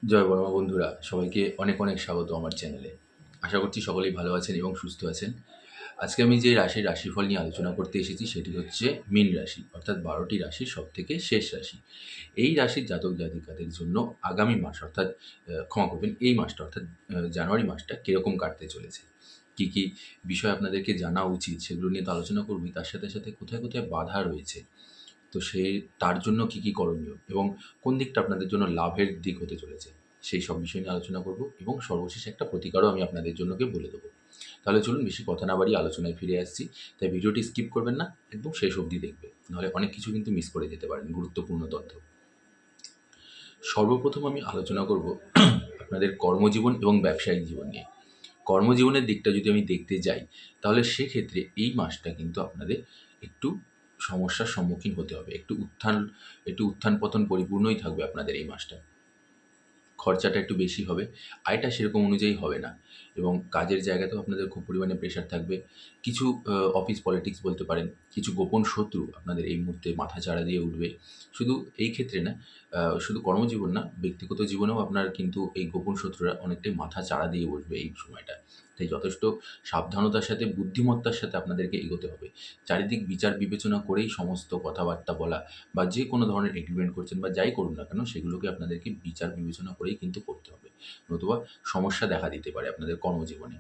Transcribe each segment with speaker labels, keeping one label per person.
Speaker 1: জয় বর্মা বন্ধুরা, সবাইকে অনেক অনেক স্বাগত আমার চ্যানেলে। আশা করছি সকলেই ভালো আছেন এবং সুস্থ আছেন। আজকে আমি যে রাশির রাশিফল নিয়ে আলোচনা করতে এসেছি সেটি হচ্ছে মীন রাশি, অর্থাৎ ১২টি রাশির সবথেকে শেষ রাশি। এই রাশির জাতক জাতিকাদের জন্য আগামী মাস অর্থাৎ ক্ষমা করবেন, এই মাসটা অর্থাৎ জানুয়ারি মাসটা কিরকম কাটতে চলেছে। কী, কী বিষয় আপনাদেরকে জানা উচিত সেগুলো নিয়ে তো আলোচনা করবই। তার সাথে, সাথে কোথায়, কোথায় বাধা রয়েছে, তো তার জন্য কী, কী করণীয় এবং কোন দিকটা আপনাদের জন্য লাভের দিক হতে চলেছে, সেই সব বিষয় নিয়ে আলোচনা করব এবং সর্বশেষে একটা প্রতিকারও আমি আপনাদের জন্যকে বলে দেবো। তাহলে চলুন বেশি কথা না বাড়িয়ে আলোচনায় ফিরে আসছি। তাই ভিডিওটি স্কিপ করবেন না, একদম শেষ অবধি দেখবেন। নাহলে অনেক কিছু কিন্তু মিস করে যেতে পারেন, গুরুত্বপূর্ণ তথ্য। সর্বপ্রথম আমি আলোচনা করব আপনাদের কর্মজীবন এবং ব্যবসায়িক জীবন নিয়ে। কর্মজীবনের দিকটা যদি আমি দেখতে যাই, তাহলে সেক্ষেত্রে এই মাসটা কিন্তু আপনাদের একটু সমস্যার সম্মুখীন হতে হবে। একটু উত্থান-পতন পরিপূর্ণই থাকবে আপনাদের এই মাসটা। খরচাটা একটু বেশি হবে, আয়টা সেরকম অনুযায়ী হবে না এবং কাজের জায়গাতেও আপনাদের খুব পরিমাণে প্রেশার থাকবে। কিছু অফিস পলিটিক্স বলতে পারেন, কিছু গোপন শত্রু আপনাদের এই মুহূর্তে মাথাচাড়া দিয়ে উঠবে। শুধু এই ক্ষেত্রে না, শুধু কর্মজীবন না, ব্যক্তিগত জীবনেও আপনার কিন্তু এই গোপন শত্রুরা অনেকটাই মাথাচাড়া দিয়ে বসবে এই সময়টা। তাই যথেষ্ট সাবধানতার সাথে, বুদ্ধিমত্তার সাথে আপনাদেরকে এগোতে হবে। চারিদিক বিচার বিবেচনা করেই সমস্ত কথাবার্তা বলা বা যে কোনো ধরনের এগ্রিমেন্ট করছেন বা যাই করুন না কেন, সেগুলোকে আপনাদেরকে বিচার বিবেচনা করেই কিন্তু করতে হবে। নতুবা সমস্যা দেখা দিতে পারে আপনাদের কর্মজীবনে।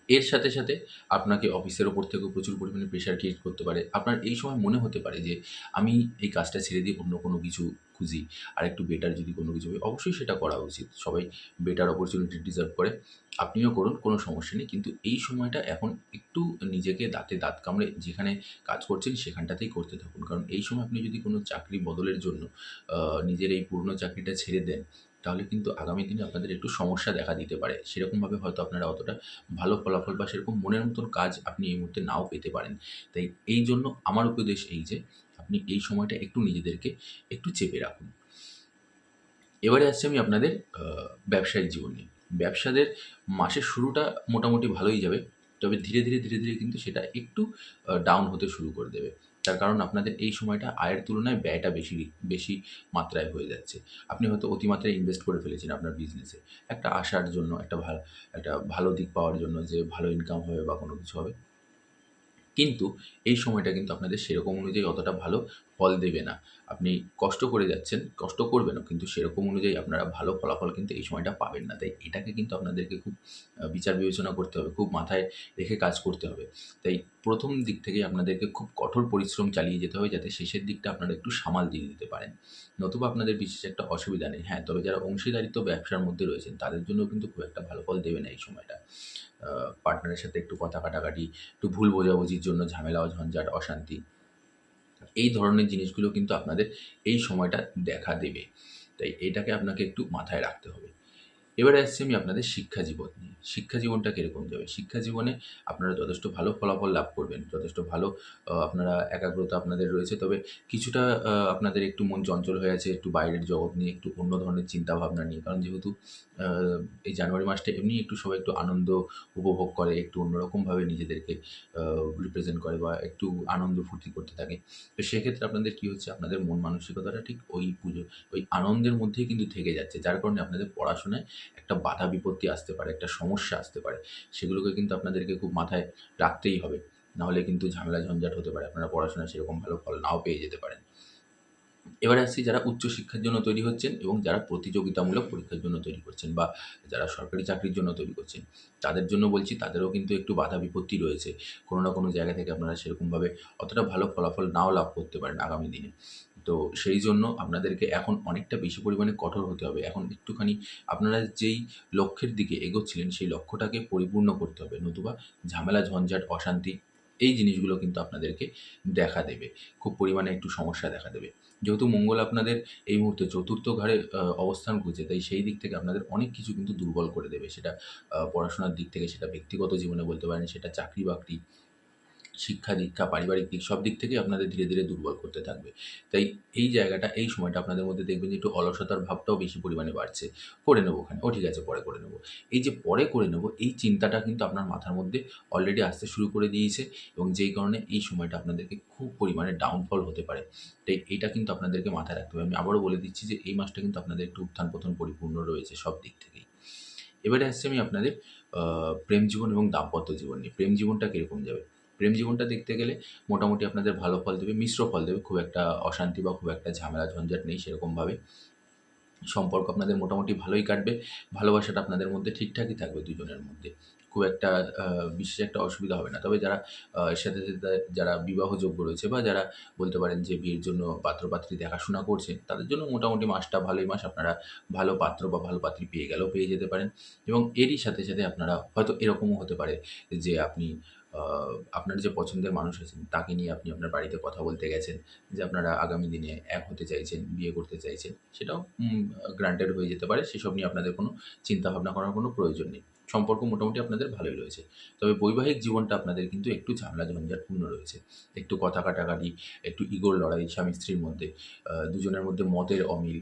Speaker 1: এর সাথে, সাথে আপনাকে অফিসের ওপর থেকেও প্রচুর পরিমাণে প্রেশার ক্রিয়েট করতে পারে। আপনার এই সময় মনে হতে পারে যে, আমি এই কাজটা ছেড়ে দিয়ে অন্য কোনো কিছু খুঁজি। আরেকটু বেটার যদি কোনো কিছু হয়, অবশ্যই সেটা করা উচিত। সবাই বেটার অপরচুনিটি ডিজার্ভ করে। আপনিও করুন, কোনো সমস্যা নেই। কিন্তু এই সময়টা এখন একটু নিজেকে দাঁতে দাঁত কামড়ে যেখানে কাজ করছেন সেখানটাতেই করতে থাকুন। কারণ এই সময় আপনি যদি কোনো চাকরি বদলের জন্য আ নিজের এই পুরনো চাকরিটা ছেড়ে দেন, তাহলে কিন্তু আগামী দিনে আপনাদের একটু সমস্যা দেখা দিতে পারে। সেরকমভাবে হয়তো আপনারা অতটা ভালো ফলাফল বা সেরকম মনের মতন কাজ আপনি এই মুহূর্তে নাও পেতে পারেন। তাই এই জন্য আমার উপদেশ এই যে, আপনি এই সময়টা একটু নিজেদেরকে একটু চেপে রাখুন। এবারে আসছি আমি আপনাদের আ ব্যবসায়িক জীবন নিয়ে। ব্যবসাদের মাসের শুরুটা মোটামুটি ভালোই যাবে। তবে ধীরে, ধীরে, ধীরে, ধীরে কিন্তু সেটা একটু ডাউন হতে শুরু করে দেবে। তার কারণ আপনাদের এই সময়টা আয়ের তুলনায় ব্যয়টা বেশি মাত্রায় হয়ে যাচ্ছে। আপনি হয়তো অতিমাত্রায় ইনভেস্ট করে ফেলেছেন আপনার বিজনেসে। একটা আশার জন্য, একটা ভালো দিক পাওয়ার জন্য যে ভালো ইনকাম হবে বা কোনো কিছু হবে। কিন্তু এই সময়টা কিন্তু আপনাদের সেরকম অনুযায়ী অতটা ভালো ফল দেবে না। আপনি কষ্ট করে যাচ্ছেন, কষ্ট করবেনও, কিন্তু সেরকম অনুযায়ী আপনারা ভালো ফলাফল কিন্তু এই সময়টা পাবেন না। তাই এটাকে কিন্তু আপনাদেরকে খুব বিচার বিবেচনা করতে হবে, খুব মাথায় রেখে কাজ করতে হবে। তাই ১ম দিক থেকেই আপনাদেরকে খুব কঠোর পরিশ্রম চালিয়ে যেতে হবে, যাতে শেষের দিকটা আপনারা একটু সামাল দিয়ে দিতে পারেন। নতুবা আপনাদের বিশেষ একটা অসুবিধা নেই। হ্যাঁ, তবে যারা অংশীদারিত্ব ব্যবসার মধ্যে রয়েছেন, তাদের জন্য কিন্তু খুব একটা ভালো ফল দেবে না এই সময়টা। পার্টনারের সাথে একটু কথা কাটাকাটি, একটু ভুল বোঝাবুঝির জন্য ঝামেলা, ঝঞ্ঝাট, অশান্তি, এই ধরনের জিনিসগুলো কিন্তু আপনাদের এই সময়টা দেখা দেবে। তাই এটাকে আপনাকে একটু মাথায় রাখতে হবে। এবারে আসছি আমি আপনাদের শিক্ষা জীবন নিয়ে। শিক্ষা জীবনটা কিরকম যাবে? শিক্ষা জীবনে আপনারা যথেষ্ট ভালো ফলাফল লাভ করবেন। যথেষ্ট ভালো আপনারা একাগ্রতা আপনাদের রয়েছে। তবে কিছুটা আপনাদের একটু মন চঞ্চল হয়ে আছে, একটু বাইরের জগৎ নিয়ে, একটু অন্য ধরনের চিন্তাভাবনা নিয়ে। কারণ যেহেতু আ এই জানুয়ারি মাসটা এমনিই একটু সবাই একটু আনন্দ উপভোগ করে, একটু অন্যরকমভাবে নিজেদেরকে আ রিপ্রেজেন্ট করে বা একটু আনন্দ ফুর্তি করতে থাকে। তো সেক্ষেত্রে আপনাদের কি হচ্ছে? আপনাদের মন মানসিকতাটা ঠিক ওই আনন্দের মধ্যেই কিন্তু থেকে যাচ্ছে। যার কারণে আপনাদের পড়াশোনায় একটা বাধা বিপত্তি আসতে পারে, একটা সমস্যা আসতে পারে। সেগুলোকে কিন্তু আপনাদেরকে খুব মাথায় রাখতেই হবে। নাহলে কিন্তু ঝামেলা ঝঞ্ঝাট হতে পারে। আপনারা পড়াশোনায় সেরকম ভালো ফল নাও পেয়ে যেতে পারেন। এবারে আসছি যারা উচ্চশিক্ষার জন্য তৈরি হচ্ছেন এবং যারা প্রতিযোগিতামূলক পরীক্ষার জন্য তৈরি করছেন বা যারা সরকারি চাকরির জন্য তৈরি করছেন, তাদের জন্য বলছি তাদেরও কিন্তু একটু বাধা বিপত্তি রয়েছে। কোনো না কোনো জায়গা থেকে আপনারা সেরকমভাবে অতটা ভালো ফলাফল নাও লাভ করতে পারেন আগামী দিনে। তো সেই জন্য আপনাদেরকে এখন অনেকটা বেশি পরিমাণে কঠোর হতে হবে। এখন একটুখানি আপনারা যেই লক্ষ্যের দিকে এগোচ্ছিলেন, সেই লক্ষ্যটাকে পরিপূর্ণ করতে হবে। নতুবা ঝামেলা, ঝঞ্ঝাট, অশান্তি, এই জিনিসগুলো কিন্তু আপনাদেরকে দেখা দেবে। খুব পরিমাণে একটু সমস্যা দেখা দেবে। যেহেতু মঙ্গল আপনাদের এই মুহূর্তে চতুর্থ ঘরে অবস্থান করছে, তাই সেই দিক থেকে আপনাদের অনেক কিছু কিন্তু দুর্বল করে দেবে। সেটা পড়াশোনার দিক থেকে, সেটা ব্যক্তিগত জীবনে বলতে পারেন, সেটা চাকরি-বাকরি, শিক্ষা দীক্ষা, পারিবারিক দিক সব দিক থেকেই আপনাদের ধীরে, ধীরে দুর্বল করতে থাকবে। তাই এই জায়গাটা, এই সময়টা আপনাদের মধ্যে দেখবেন যে একটু অলসতার ভাবটাও বেশি পরিমাণে বাড়ছে। করে নেবো খানে, ও ঠিক আছে পরে করে নেবো। এই যে পরে করে নেবো, এই চিন্তাটা কিন্তু আপনার মাথার মধ্যে অলরেডি আসতে শুরু করে দিয়েছে এবং যেই কারণে এই সময়টা আপনাদেরকে খুব পরিমাণে ডাউনফল হতে পারে। তাই এইটা কিন্তু আপনাদেরকে মাথায় রাখতে হবে। আমি আবারও বলে দিচ্ছি যে এই মাসটা কিন্তু আপনাদের একটু উত্থান-পতন পরিপূর্ণ রয়েছে সব দিক থেকেই। এবারে আসছি আমি আপনাদের প্রেম জীবন এবং দাম্পত্য জীবন নিয়ে। প্রেম জীবনটা কিরকম যাবে? প্রেম জীবনটা দেখতে গেলে মোটামুটি আপনাদের ভালো ফল দেবে, মিশ্র ফল দেবে। খুব একটা অশান্তি বা খুব একটা ঝামেলা ঝঞ্ঝাট নেই সেরকমভাবে। সম্পর্ক আপনাদের মোটামুটি ভালোই কাটবে। ভালোবাসাটা আপনাদের মধ্যে ঠিকঠাকই থাকবে দুজনের মধ্যে। খুব একটা আ বিশেষ একটা অসুবিধা হবে না। তবে যারা সাথে, সাথে যারা বিবাহযোগ্য রয়েছে বা যারা বলতে পারেন যে বিয়ের জন্য পাত্র-পাত্রী দেখাশোনা করছেন, তাদের জন্য মোটামুটি মাসটা ভালোই মাস। আপনারা ভালো পাত্র বা ভালো পাত্রী পেয়ে যেতে পারেন এবং এরই সাথে, সাথে আপনারা হয়তো এরকমও হতে পারে যে আপনি আ আপনার যে পছন্দের মানুষ আছেন, তাকে নিয়ে আপনি আপনার বাড়িতে কথা বলতে গেছেন যে আপনারা আগামী দিনে এক হতে চাইছেন, বিয়ে করতে চাইছেন। সেটাও গ্রান্টেড হয়ে যেতে পারে। সেসব নিয়ে আপনাদের কোনো চিন্তাভাবনা করার কোনো প্রয়োজন নেই। সম্পর্ক মোটামুটি আপনাদের ভালোই রয়েছে। তবে বৈবাহিক জীবনটা আপনাদের কিন্তু একটু ঝামেলা ঝঞ্ঝাটপূর্ণ রয়েছে। একটু কথা কাটাকাটি, একটু ইগোর লড়াই স্বামী-স্ত্রীর মধ্যে, দুজনের মধ্যে মতের অমিল।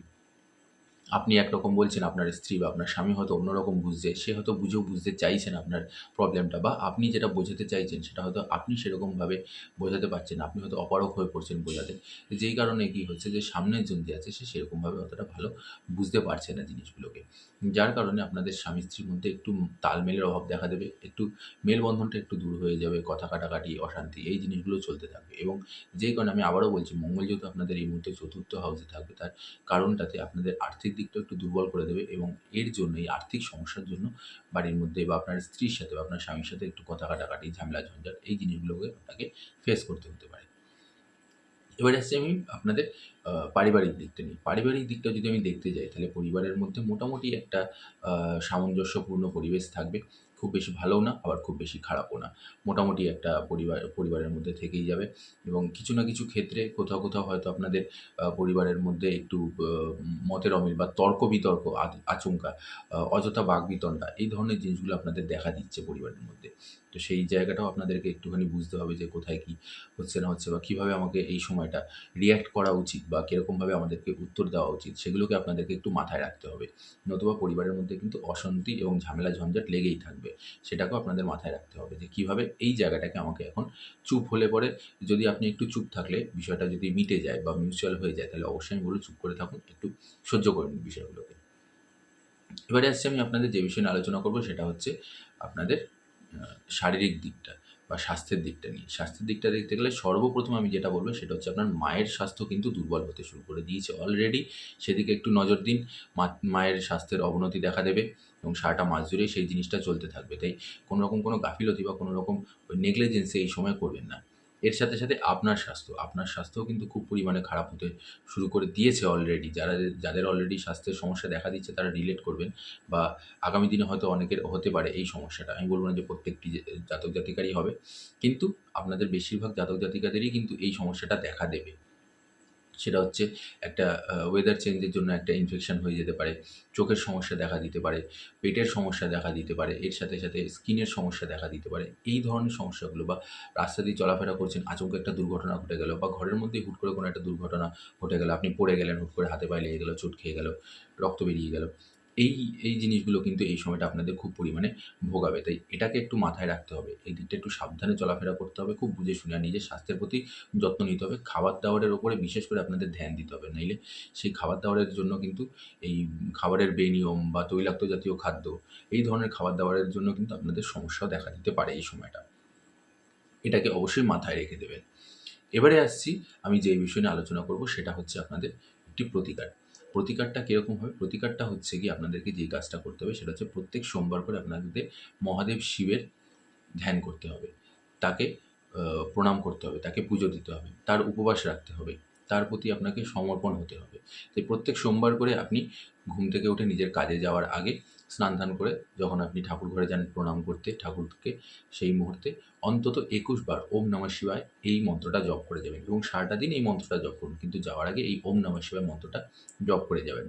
Speaker 1: আপনি একরকম বলছেন, আপনার স্ত্রী বা আপনার স্বামী হয়তো অন্যরকম বুঝছে। সে হয়তো বুঝেও বুঝতে চাইছে না আপনার প্রবলেমটা বা আপনি যেটা বোঝাতে চাইছেন সেটা হয়তো আপনি সেরকমভাবে বোঝাতে পারছেন না। আপনি হয়তো অপারগ হয়ে পড়ছেন বোঝাতে। যেই কারণে কি হচ্ছে যে সামনের জন যে আছে সে সেরকমভাবে অতটা ভালো বুঝতে পারছে না জিনিসগুলোকে। যার কারণে আপনাদের স্বামী-স্ত্রীর মধ্যে একটু তালমেলের অভাব দেখা দেবে। একটু মেলবন্ধনটা একটু দূর হয়ে যাবে। কথা কাটাকাটি, অশান্তি এই জিনিসগুলো চলতে থাকবে এবং যেই কারণে আমি আবারও বলছি মঙ্গল যেহেতু আপনাদের এই মুহূর্তে ৪র্থ হাউসে থাকবে তার কারণটাতে আপনাদের আর্থিক দিকটা একটু দুর্বল করে দেবে এবং এর জন্য এই আর্থিক সমস্যার জন্য বাড়ির মধ্যে বা আপনার স্ত্রীর সাথে বা আপনার স্বামীর সাথে একটু কথা কাটাকাটি, ঝামেলা ঝঞ্ঝাট এই জিনিসগুলোকে আপনাকে ফেস করতে হতে পারে। এবারে আসছি আমি আপনাদের পারিবারিক দিকটা নিয়ে। পারিবারিক দিকটা যদি আমি দেখতে যাই তাহলে পরিবারের মধ্যে মোটামুটি একটা আ সামঞ্জস্যপূর্ণ পরিবেশ থাকবে। খুব বেশি ভালোও না, আবার খুব বেশি খারাপও না। মোটামুটি একটা পরিবারের মধ্যে থেকেই যাবে এবং কিছু না কিছু ক্ষেত্রে কোথাও, কোথাও হয়তো আপনাদের পরিবারের মধ্যে একটু মতের অমিল বা তর্ক-বিতর্ক, আচমকা অযথা বাকবিতণ্ডা এই ধরনের জিনিসগুলো আপনাদের দেখা দিচ্ছে পরিবারের মধ্যে। তো সেই জায়গাটাও আপনাদেরকে একটুখানি বুঝতে হবে যে কোথায় কি হচ্ছে না হচ্ছে বা কীভাবে আমাকে এই সময়টা রিঅ্যাক্ট করা উচিত বা কীরকমভাবে আমাদেরকে উত্তর দেওয়া উচিত সেগুলোকে আপনাদেরকে একটু মাথায় রাখতে হবে। নতুবা পরিবারের মধ্যে কিন্তু অশান্তি এবং ঝামেলা ঝঞ্ঝাট লেগেই থাকবে। সেটাকেও আপনাদের মাথায় রাখতে হবে যে কীভাবে এই জায়গাটাকে আমাকে এখন চুপ হলে পরে যদি আপনি একটু চুপ থাকলে বিষয়টা যদি মিটে যায় বা মিউচুয়াল হয়ে যায় তাহলে অবশ্যই আমি বলব চুপ করে থাকুন। একটু সহ্য করে নিন বিষয়গুলোকে। এবারে আসছি আমি আপনাদের যে বিষয় নিয়ে আলোচনা করব সেটা হচ্ছে আপনাদের শারীরিক দিকটা বা স্বাস্থ্যের দিকটা নিয়ে। স্বাস্থ্যের দিকটা দেখতে গেলে সর্বপ্রথম আমি যেটা বলব সেটা হচ্ছে আপনার মায়ের স্বাস্থ্য কিন্তু দুর্বল হতে শুরু করে দিয়েছে অলরেডি। সেদিকে একটু নজর দিন। মায়ের স্বাস্থ্যের অবনতি দেখা দেবে এবং সারাটা মাস জুড়েই সেই জিনিসটা চলতে থাকবে। তাই কোনোরকম কোনো গাফিলতি বা কোনোরকম নেগলিজেন্সি এই সময় করবেন না। এর সাথে, সাথে আপনার স্বাস্থ্যও কিন্তু খুব পরিমাণে খারাপ হতে শুরু করে দিয়েছে অলরেডি। যাদের অলরেডি স্বাস্থ্যের সমস্যা দেখা দিচ্ছে তারা রিলেট করবেন বা আগামী দিনে হয়তো অনেকের হতে পারে এই সমস্যাটা। আমি বলব না যে প্রত্যেকটি জাতক জাতিকারই হবে। কিন্তু আপনাদের বেশিরভাগ জাতক জাতিকাদেরই কিন্তু এই সমস্যাটা দেখা দেবে। সেটা হচ্ছে একটা ওয়েদার চেঞ্জের জন্য একটা ইনফেকশন হয়ে যেতে পারে। চোখের সমস্যা দেখা দিতে পারে, পেটের সমস্যা দেখা দিতে পারে। এর সাথে, সাথে স্কিনের সমস্যা দেখা দিতে পারে। এই ধরনের সমস্যাগুলো বা রাস্তা দিয়ে চলাফেরা করছেন, আচমকা একটা দুর্ঘটনা ঘটে গেল বা ঘরের মধ্যেই হুট করে কোনো একটা দুর্ঘটনা ঘটে গেল। আপনি পড়ে গেলেন, হুট করে হাতে পায়ে লেগে গেল, চোট খেয়ে গেল, রক্ত বেরিয়ে গেল। এই, এই জিনিসগুলো কিন্তু এই সময়টা আপনাদের খুব পরিমাণে ভোগাবে। তাই এটাকে একটু মাথায় রাখতে হবে। এই দিকটা একটু সাবধানে চলাফেরা করতে হবে, খুব বুঝে শুনে। আর নিজের স্বাস্থ্যের প্রতি যত্ন নিতে হবে। খাবার-দাবারের উপরে বিশেষ করে আপনাদের ধ্যান দিতে হবে। নইলে সেই খাবার-দাবারের জন্য কিন্তু এই খাবারের বেনিয়ম বা তৈলাক্ত জাতীয় খাদ্য, এই ধরনের খাবার-দাবারের জন্য কিন্তু আপনাদের সমস্যাও দেখা দিতে পারে এই সময়টা। এটাকে অবশ্যই মাথায় রেখে দেবেন। এবারে আসছি আমি যেই বিষয় নিয়ে আলোচনা করব সেটা হচ্ছে আপনাদের একটি প্রতিকার। প্রতিকারটা কিরকম হবে? প্রতিকারটা হচ্ছে গিয়ে আপনাদেরকে যে কাজটা করতে হবে সেটা হচ্ছে প্রত্যেক সোমবার করে আপনাদের মহাদেব শিবের ধ্যান করতে হবে। তাকে প্রণাম করতে হবে, তাকে পুজো দিতে হবে, তার উপবাস রাখতে হবে, তার প্রতি আপনাকে সমর্পণ হতে হবে। তাই প্রত্যেক সোমবার করে আপনি ঘুম থেকে উঠে নিজের কাজে যাওয়ার আগে স্নান-ধান করে যখন আপনি ঠাকুর ঘরে যান প্রণাম করতে ঠাকুরকে, সেই মুহূর্তে অন্তত ২১ বার ওম নমঃ শিবায় এই মন্ত্রটা জপ করে যাবেন এবং সারাটা দিন এই মন্ত্রটা জপ করুন। কিন্তু যাওয়ার আগে এই ওম নমঃ শিবায় মন্ত্রটা জপ করে যাবেন।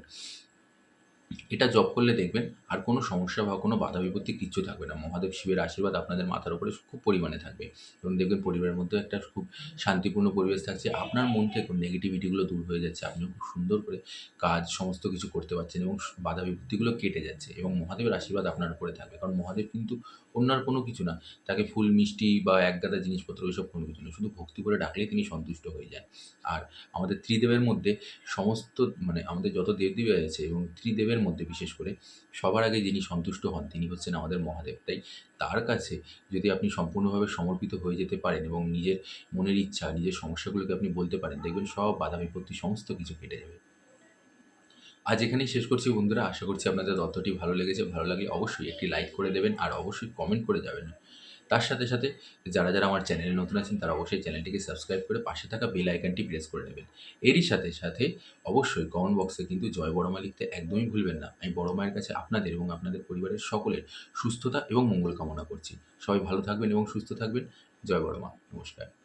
Speaker 1: এটা জপ করলে দেখবেন আর কোনো সমস্যা বা কোনো বাধা বিপত্তি কিচ্ছু থাকবে না। মহাদেব শিবের আশীর্বাদ আপনাদের মাথার উপরে খুব পরিমাণে থাকবে এবং দেখবেন পরিবারের মধ্যেও একটা খুব শান্তিপূর্ণ পরিবেশ থাকছে। আপনার মন থেকে নেগেটিভিটিগুলো দূর হয়ে যাচ্ছে। আপনিও খুব সুন্দর করে কাজ সমস্ত কিছু করতে পারছেন এবং বাধা বিপত্তিগুলো কেটে যাচ্ছে এবং মহাদেবের আশীর্বাদ আপনার উপরে থাকবে। কারণ মহাদেব কিন্তু অন্য আর কোনো কিছু না। তাকে ফুল, মিষ্টি বা একগাদা জিনিসপত্র ওইসব কোনো কিছু না। শুধু ভক্তি করে ডাকলেই তিনি সন্তুষ্ট হয়ে যান। আর আমাদের ত্রিদেবের মধ্যে সমস্ত মানে আমাদের যত দেবদেবী আছে এবং ত্রিদেবের মধ্যে বিশেষ করে সবার আগে যিনি সন্তুষ্ট হন তিনি হচ্ছেন আমাদের মহাদেব। তাই তার কাছে যদি আপনি সম্পূর্ণভাবে সমর্পিত হয়ে যেতে পারেন এবং নিজের মনের ইচ্ছা, নিজের সমস্যাগুলোকে আপনি বলতে পারেন, দেখবেন সব বাধা বিপত্তি সমস্ত কিছু কেটে যাবে। আজ এখানেই শেষ করছি বন্ধুরা। আশা করছি আপনাদের তথ্যটি ভালো লেগেছে। ভালো লাগলে অবশ্যই একটি লাইক করে দেবেন আর অবশ্যই কমেন্ট করে যাবেন। তার সাথে, সাথে যারা আমার চ্যানেলে নতুন আছেন তারা অবশ্যই চ্যানেলটিকে সাবস্ক্রাইব করে পাশে থাকা বেল আইকনটি প্রেস করে নেবেন। এরই সাথে, সাথে অবশ্যই কমেন্ট বক্সে কিন্তু জয় বড় মা লিখতে একদমই ভুলবেন না। আমি বড় মায়ের কাছে আপনাদের এবং আপনাদের পরিবারের সকলের সুস্থতা এবং মঙ্গল কামনা করছি। সবাই ভালো থাকবেন এবং সুস্থ থাকবেন। জয় বড় মা। নমস্কার।